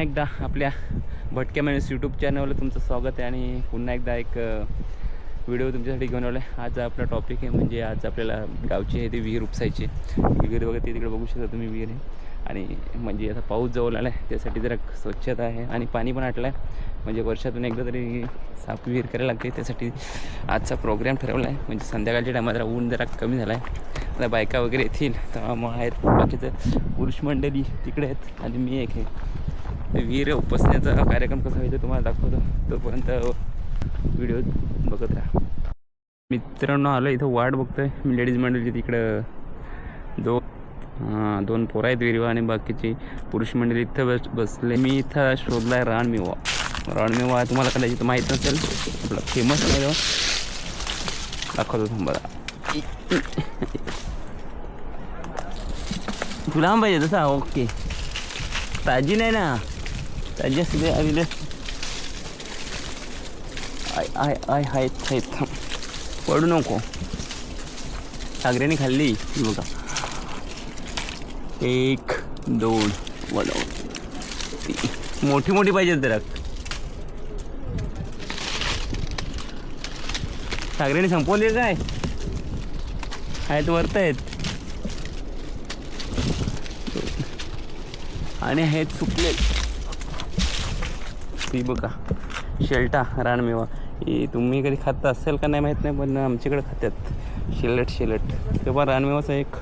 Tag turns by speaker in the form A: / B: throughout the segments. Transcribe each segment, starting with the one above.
A: एकदा आपल्या भटक्या माणूस यूट्यूब चॅनलवर तुमचं स्वागत आहे आणि पुन्हा एकदा एक व्हिडिओ तुमच्यासाठी घेऊन आलो आहे. आज आपला टॉपिक आहे म्हणजे आज आपल्याला गावची आहे ती विहीर उपसायची. विहीर वगैरे ते तिकडे बघू शकता तुम्ही विहीर आहे आणि म्हणजे आता पाऊस जवळ आला आहे त्यासाठी जरा स्वच्छता आहे आणि पाणी पण आटलं आहे म्हणजे वर्षातून एकदा तरी साफ विहीर करायला लागते. त्यासाठी आजचा प्रोग्राम ठरवला आहे म्हणजे संध्याकाळच्या टायमात जरा ऊन जरा कमी झाला आहे. आता बायका वगैरे येतील तर मग आहेत बाकीचं पुरुष मंडळी तिकडे आहेत आणि मी एक आहे. विहीर उपसण्याचा कार्यक्रम कसा होईल तुम्हाला दाखवतो, तोपर्यंत व्हिडिओ बघत राहा. मित्रांनो आलो इथं वाट बघतोय मी लेडीज मंडळी तिकडं दोन पोरं आहेत विहिरीवर आणि बाकीची पुरुष मंडळी इथं बसले. मी इथं शोधला आहे रानमेवा तुम्हाला कदाचित माहीत नसेल, थोडा फेमस आहे दाखवतो तुम्हाला. तुला पाहिजे तसा ओके ताजी नाही ना ताजी असते आलेले आहेत पडू नको. सागऱ्याने खाल्ली बघा 1 2 मोठी मोठी पाहिजे तर सागऱ्याने संपवले काय आहेत वरत आहेत आणि आहेत सुकले. ती बघा शेलटा रानमेवा हे तुम्ही कधी खात असेल का नाही माहीत नाही पण आमच्याकडे खातात शेलट तेव्हा रानमेवाचा एक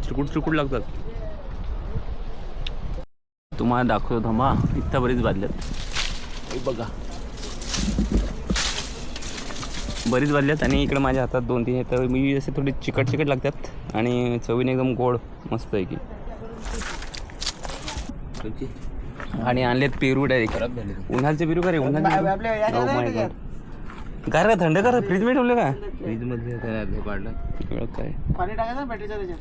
A: चिरकुट लागतात. तुम्हाला दाखवतो थांबा इथं बरीच बादल्यात बघा बरीच बादल्यात आणि इकडे माझ्या हातात 2-3 आहेत तर मी असे थोडी चिकट लागतात आणि चवीने एकदम गोड मस्त आहे की. आणि आणलेत पेरू डायरेक्ट उन्हाळचे पेरू का रे उन्हाळचे काय रे थंड कर फ्रीज मध्ये ठेवले का फ्रीज मध्ये काढलं काय पाणी टाकायचं बॅटरीच्या त्याच्यात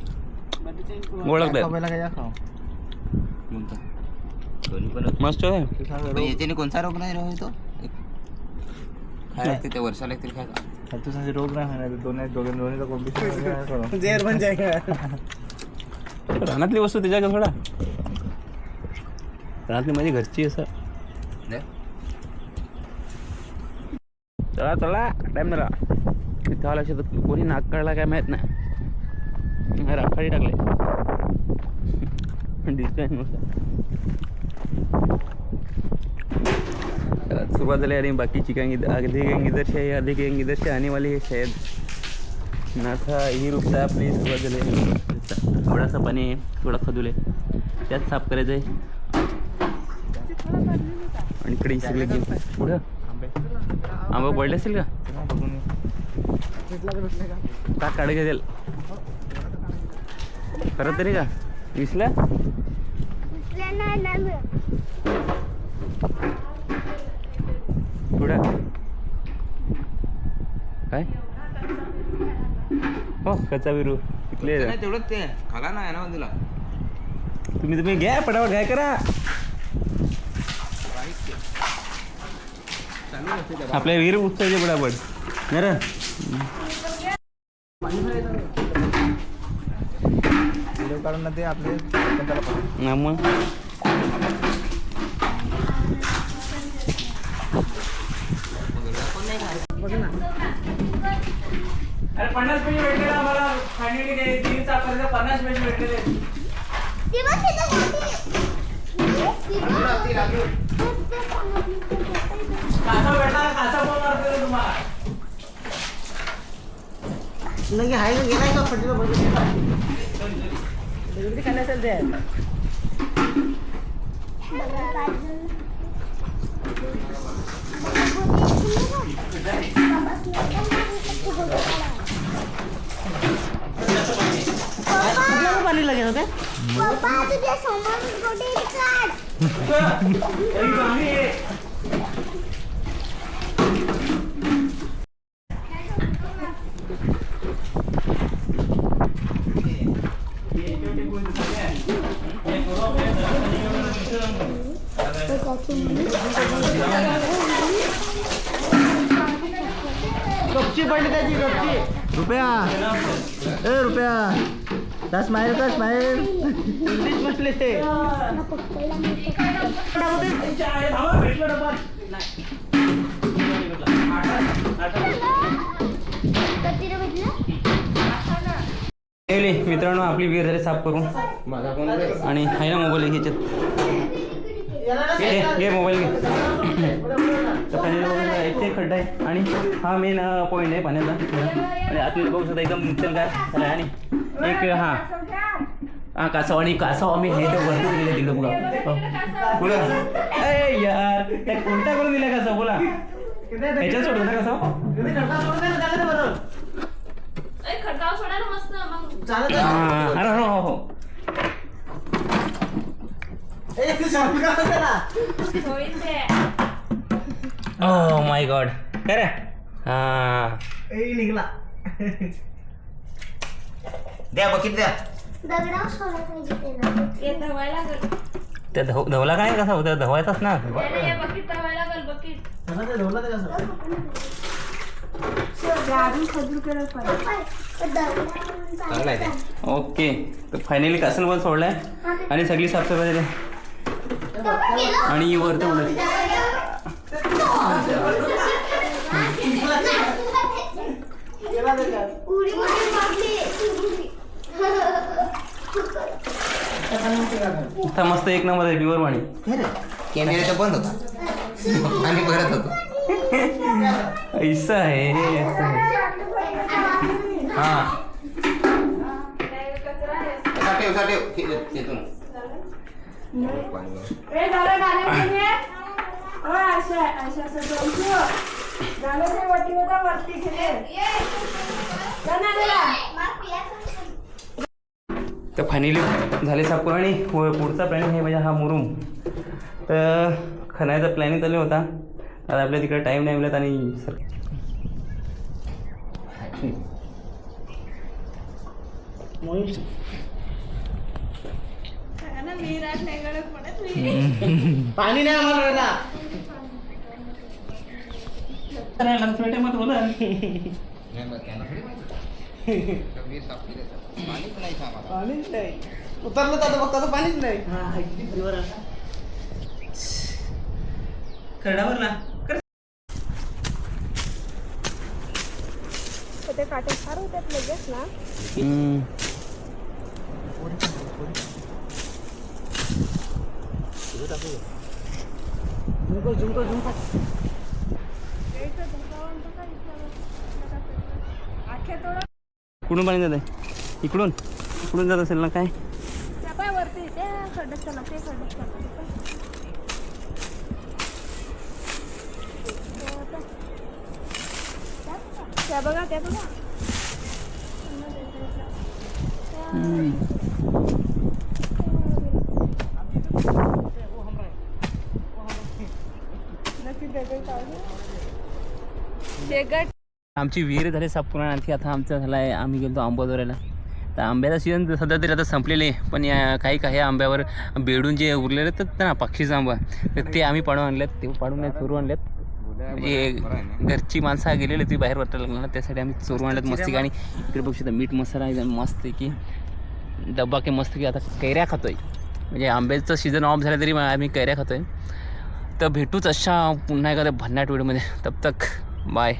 A: मस्त आहे.
B: याच्याने कोणता रोग नाही राहतो तो ते वर्षाला लागतील काय
C: रोग नाही
A: रानातली वस्तू त्याच्या का थोडा रानातली माझी घरची असं चला टाइम झाला इथं आला शेतात कोणी नाक काढला काय माहीत नाही राखाडी टाकले दिसतोय सुरुवात झाली आणि बाकीची अधिक गंगीदर्शी आने वाली है शायद ना था ही रुपता आपली सुरुवात झाली. थोडासा पाणी थोडा खदुले त्यात साफ करायचं आहे आणि इकडे सगळे पुढं आंबा पडले असेल का काढ घेतील खरं तरी का विसला पुढं काय हो कच्चा विरू इथले
B: तेवढंच ते खाला नाही ना दिला
A: तुम्ही घ्या पटापट घ्या करा. आपल्या विहीर उपसायचे पटापट ना रे
C: कारण ते आपले
A: मग अरे 50 पैसे भेटले आम्हाला फायनली 3 चापाचे 50 पैसे भेटले. कासा भेटला कासा फोन मारतो तुम्हाला
B: नाही हाय गेलाय का फटलं बघ
C: डिलिव्हरी खाली असेल ते पाणी लागेल होते
D: पप्पा तुझ्या समोर फोटो काढ
C: गपची पडली त्याची गपची रुपया ए रुपया स्माइल कर स्माइल इंग्लिश म्हटले ते
D: कधी भेटलं
A: मित्रांनो आपली विहीर झाली साफ करून आणि आहे ना मोबाईल घ्यायच्यात घे मोबाईल घे तर पाण्याला इथे खड्डा आहे आणि हा मेन पॉईंट आहे पाण्याचा आणि आतमध्ये बघू शकता एकदम नुकसान काय झालं आणि एक हा कासव आणि कासव आम्ही हे तर भरपूर दिले तिकडं बघा बोला अरे यार त्या कोणत्या करून दिल्या कासव बोला ह्याच्यात सोडतो ना कासव
E: खडकाव सोडायला मस्त मग
A: अरे हो हो
E: होईल ते
A: ओह माय गॉड काय रे हा
C: निघला
B: द्या बकीत द्या
D: दगडावर सोडत पाहिजे ते ना.
E: हे धवायला लागल
A: त्या धवला काय कसा होता धवायचाच ना
E: त्याला हे बकीट धवायला लागल बकीट
B: चांगला आहे
A: ओके तर फायनली कासन पण सोडलाय आणि सगळी साफसफाई झाली आणि वरती उडत
D: उडी मारली
A: आता मस्त एक नंबर आहे प्युअर पाणी
B: कॅमेरा तर बंद होता आणि भरत होतो
A: ऐसा आहे ऐसा आहे हा
B: उसा ठेव तिथून
A: तर फायनली झाले साफ करून आणि पुढचा प्लॅनिंग आहे म्हणजे हा मुरुम तर खणायचा प्लॅनिंग चालू होता आता आपल्या तिकडे टाईम नाही मिळत आणि सर
C: पाणी नाही आम्हाला पाणीच नाही उतरलं तर बघ तसं पाणीच नाही
A: करडावरला
E: ते काटे फार होतात लगेच ना
A: कुठून पाणी जात आहे इकडून जात असेल ना काय
E: त्या पाय वरती ते खड्ड्यात चला ते खड्ड्यात चला त्या बघा त्या बघा
A: आमची विहीर झाली साफ करून आणखी आता आमचं झालं आहे आम्ही गेलो आंबोदऱ्याला तर आंब्याचा सीझन सध्या तरी आता संपलेले आहे पण या काही आंब्यावर बेडून जे उरलेले आहेत ना पक्षीचा आंबा तर ते आम्ही पाडून आणलेत ते पाडून नाही चोरून आणलेत म्हणजे घरची माणसं गेलेली ती बाहेर वाटायला लागलं ना त्यासाठी आम्ही चोरून आणल्यात मस्ती आणि इकडे बघू शकता मीठ मसाला एकदम मस्त की डब्बा की मस्त की आता कैऱ्या खातोय म्हणजे आंब्याचं सीझन ऑफ झालं तरी आम्ही कैऱ्या खातोय तर भेटूच अशा पुन्हा एखाद्या भन्नाट व्हिडिओमध्ये तब तक बाय